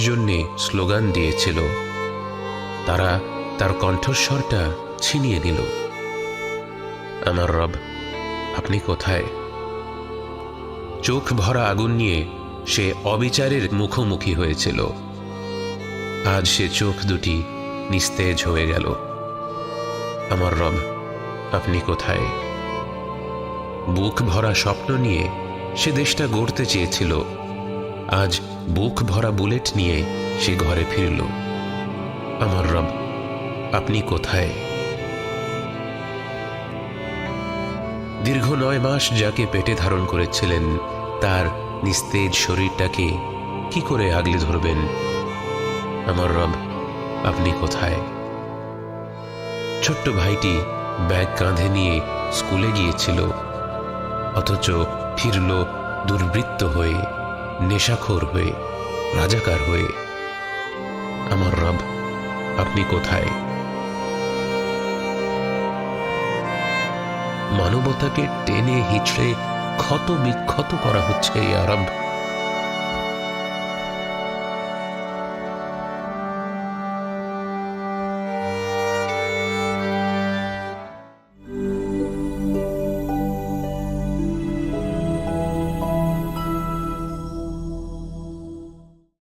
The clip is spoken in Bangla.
জন্যে স্লোগান দিয়েছিল, তারা তার কণ্ঠস্বরটা ছিনিয়ে নিল। আমার রব, আপনি কোথায়? চোখ ভরা আগুন নিয়ে সে অবিচারের মুখোমুখি হয়েছিল। আজ সে চোখ দুটি নিস্তেজ হয়ে গেল। আমার রব, আপনি কোথায়? বুক ভরা স্বপ্ন নিয়ে সে দেশটা গড়তে চেয়েছিল। আজ বুক ভরা বুলেট নিয়ে সে ঘরে ফিরল। আমার রব, আপনি কোথায়? দীর্ঘ 9 মাস যাকে পেটে ধারণ করেছিলেন, তার নিস্তেজ শরীরটাকে কি করে আগলে ধরবেন? আমার রব, আপনি কোথায়? ছোট্ট ভাইটি ব্যাগ কাঁধে নিয়ে স্কুলে গিয়েছিল, অথচ ফিরল দুর্বৃত্ত হয়ে, নেশাখোর হয়ে, রাজাকার হয়ে। আমার রব, আপনি কোথায়? মানবতাকে টেনে হিচড়ে ক্ষত বিক্ষত করা হচ্ছে ইয়া রব।